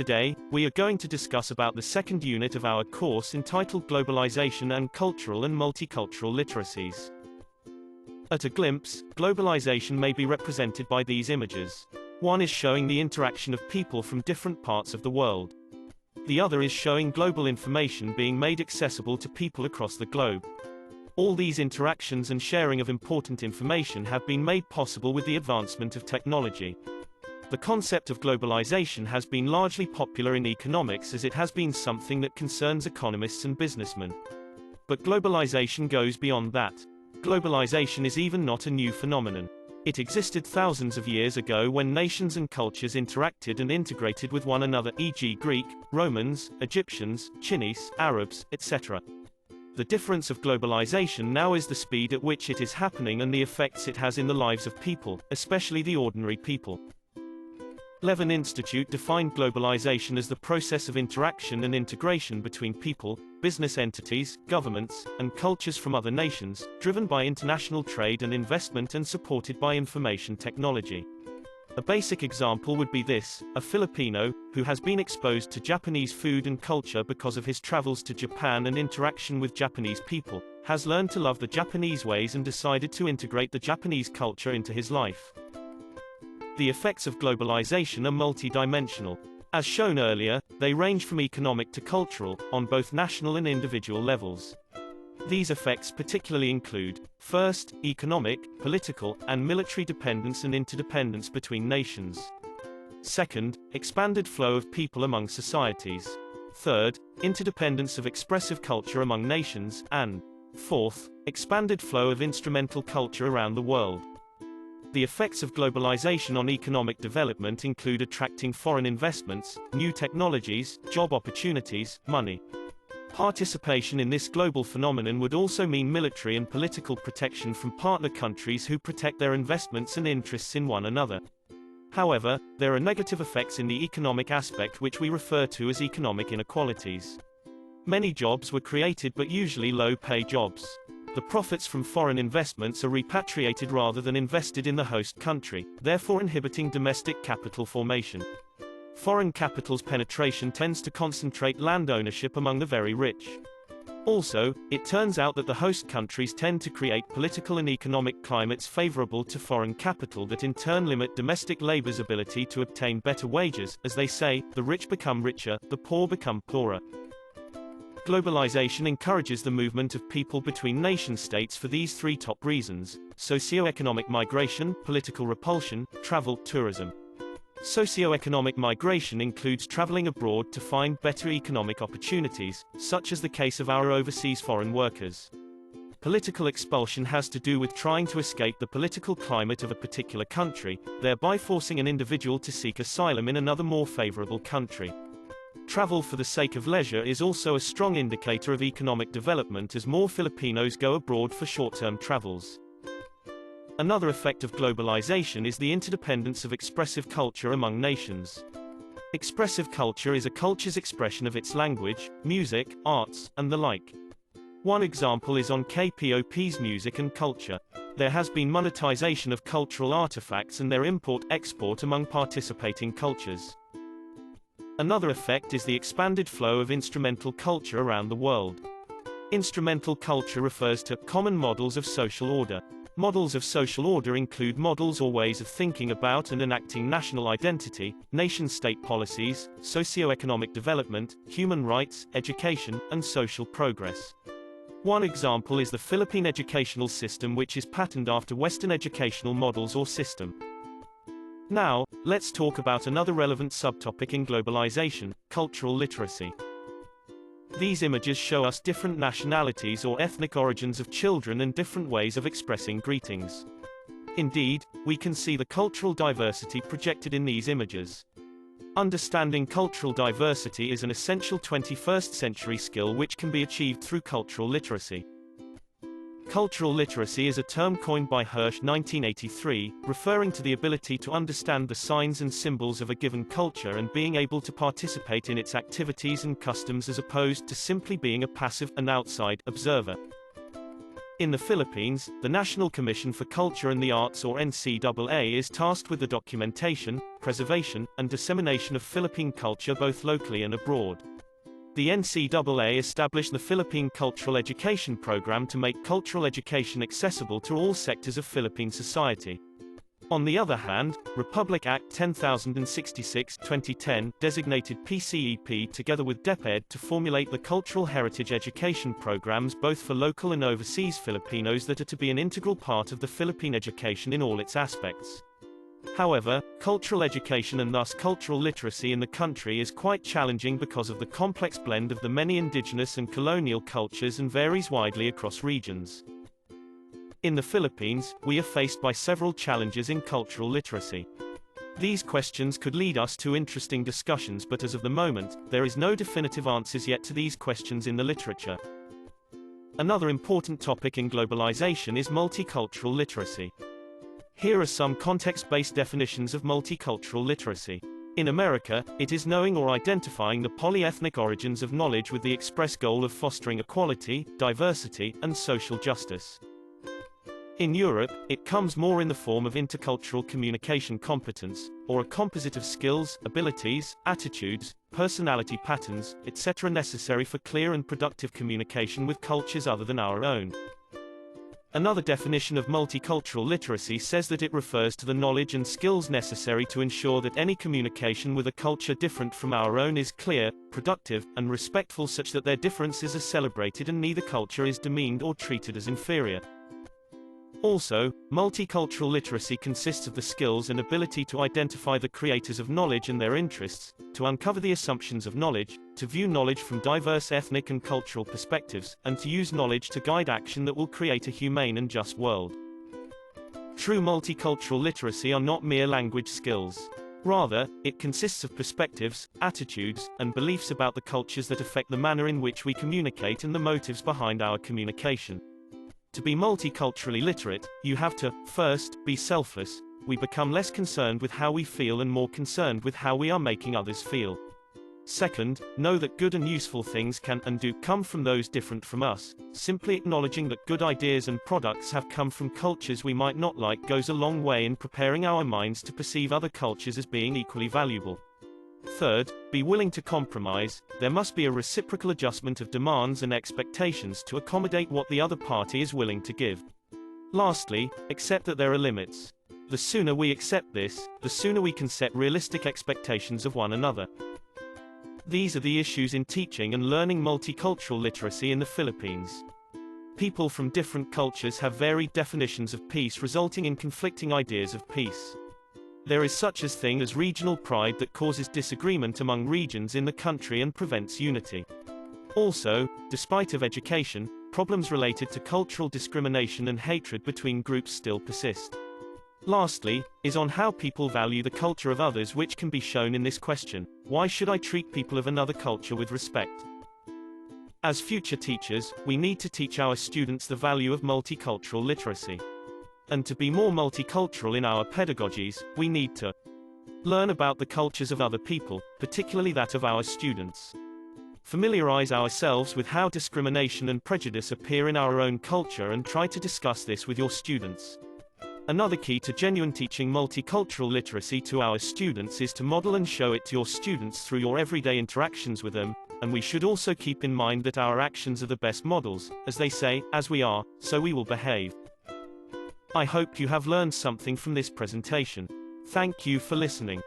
Today, we are going to discuss about the second unit of our course entitled Globalization and Cultural and Multicultural Literacies. At a glimpse, globalization may be represented by these images. One is showing the interaction of people from different parts of the world. The other is showing global information being made accessible to people across the globe. All these interactions and sharing of important information have been made possible with the advancement of technology. The concept of globalization has been largely popular in economics as it has been something that concerns economists and businessmen. But globalization goes beyond that. Globalization is even not a new phenomenon. It existed thousands of years ago when nations and cultures interacted and integrated with one another, e.g. Greek, Romans, Egyptians, Chinese, Arabs, etc. The difference of globalization now is the speed at which it is happening and the effects it has in the lives of people, especially the ordinary people. Levin Institute defined globalization as the process of interaction and integration between people, business entities, governments, and cultures from other nations, driven by international trade and investment and supported by information technology. A basic example would be this: a Filipino, who has been exposed to Japanese food and culture because of his travels to Japan and interaction with Japanese people, has learned to love the Japanese ways and decided to integrate the Japanese culture into his life. The effects of globalization are multidimensional. As shown earlier, they range from economic to cultural, on both national and individual levels. These effects particularly include, first, economic, political, and military dependence and interdependence between nations. Second, expanded flow of people among societies. Third, interdependence of expressive culture among nations, and fourth, expanded flow of instrumental culture around the world. The effects of globalization on economic development include attracting foreign investments, new technologies, job opportunities, money. Participation in this global phenomenon would also mean military and political protection from partner countries who protect their investments and interests in one another. However, there are negative effects in the economic aspect which we refer to as economic inequalities. Many jobs were created but usually low-pay jobs. The profits from foreign investments are repatriated rather than invested in the host country, therefore inhibiting domestic capital formation. Foreign capital's penetration tends to concentrate land ownership among the very rich. Also, it turns out that the host countries tend to create political and economic climates favorable to foreign capital that in turn limit domestic labor's ability to obtain better wages. As they say, the rich become richer, the poor become poorer. Globalization encourages the movement of people between nation-states for these three top reasons: socio-economic migration, political repulsion, travel, tourism. Socio-economic migration includes traveling abroad to find better economic opportunities, such as the case of our overseas foreign workers. Political expulsion has to do with trying to escape the political climate of a particular country, thereby forcing an individual to seek asylum in another more favorable country. Travel for the sake of leisure is also a strong indicator of economic development as more Filipinos go abroad for short-term travels. Another effect of globalization is the interdependence of expressive culture among nations. Expressive culture is a culture's expression of its language, music, arts, and the like. One example is on K-pop's music and culture. There has been monetization of cultural artifacts and their import-export among participating cultures. Another effect is the expanded flow of instrumental culture around the world. Instrumental culture refers to common models of social order. Models of social order include models or ways of thinking about and enacting national identity, nation-state policies, socio-economic development, human rights, education, and social progress. One example is the Philippine educational system, which is patterned after Western educational models or system. Now, let's talk about another relevant subtopic in globalization: cultural literacy. These images show us different nationalities or ethnic origins of children and different ways of expressing greetings. Indeed, we can see the cultural diversity projected in these images. Understanding cultural diversity is an essential 21st century skill which can be achieved through cultural literacy. Cultural literacy is a term coined by Hirsch 1983, referring to the ability to understand the signs and symbols of a given culture and being able to participate in its activities and customs as opposed to simply being a passive, an outside, observer. In the Philippines, the National Commission for Culture and the Arts, or NCAA, is tasked with the documentation, preservation, and dissemination of Philippine culture both locally and abroad. The NCAA established the Philippine Cultural Education Program to make cultural education accessible to all sectors of Philippine society. On the other hand, Republic Act 10066/2010 designated PCEP together with DepEd to formulate the cultural heritage education programs both for local and overseas Filipinos that are to be an integral part of the Philippine education in all its aspects. However, cultural education and thus cultural literacy in the country is quite challenging because of the complex blend of the many indigenous and colonial cultures and varies widely across regions. In the Philippines, we are faced by several challenges in cultural literacy. These questions could lead us to interesting discussions, but as of the moment, there is no definitive answers yet to these questions in the literature. Another important topic in globalization is multicultural literacy. Here are some context-based definitions of multicultural literacy. In America, it is knowing or identifying the polyethnic origins of knowledge with the express goal of fostering equality, diversity, and social justice. In Europe, it comes more in the form of intercultural communication competence, or a composite of skills, abilities, attitudes, personality patterns, etc. necessary for clear and productive communication with cultures other than our own. Another definition of multicultural literacy says that it refers to the knowledge and skills necessary to ensure that any communication with a culture different from our own is clear, productive, and respectful, such that their differences are celebrated and neither culture is demeaned or treated as inferior. Also, multicultural literacy consists of the skills and ability to identify the creators of knowledge and their interests, to uncover the assumptions of knowledge, to view knowledge from diverse ethnic and cultural perspectives, and to use knowledge to guide action that will create a humane and just world. True multicultural literacy are not mere language skills. Rather, it consists of perspectives, attitudes, and beliefs about the cultures that affect the manner in which we communicate and the motives behind our communication. To be multiculturally literate, you have to, first, be selfless. We become less concerned with how we feel and more concerned with how we are making others feel. Second, know that good and useful things can and do come from those different from us. Simply acknowledging that good ideas and products have come from cultures we might not like goes a long way in preparing our minds to perceive other cultures as being equally valuable. Third, be willing to compromise. There must be a reciprocal adjustment of demands and expectations to accommodate what the other party is willing to give. Lastly, accept that there are limits. The sooner we accept this, the sooner we can set realistic expectations of one another. These are the issues in teaching and learning multicultural literacy in the Philippines. People from different cultures have varied definitions of peace, resulting in conflicting ideas of peace. There is such a thing as regional pride that causes disagreement among regions in the country and prevents unity. Also, despite of education, problems related to cultural discrimination and hatred between groups still persist. Lastly, is on how people value the culture of others, which can be shown in this question: why should I treat people of another culture with respect? As future teachers, we need to teach our students the value of multicultural literacy. And to be more multicultural in our pedagogies, we need to learn about the cultures of other people, particularly that of our students. Familiarize ourselves with how discrimination and prejudice appear in our own culture and try to discuss this with your students. Another key to genuine teaching multicultural literacy to our students is to model and show it to your students through your everyday interactions with them, and we should also keep in mind that our actions are the best models. As they say, as we are, so we will behave. I hope you have learned something from this presentation. Thank you for listening.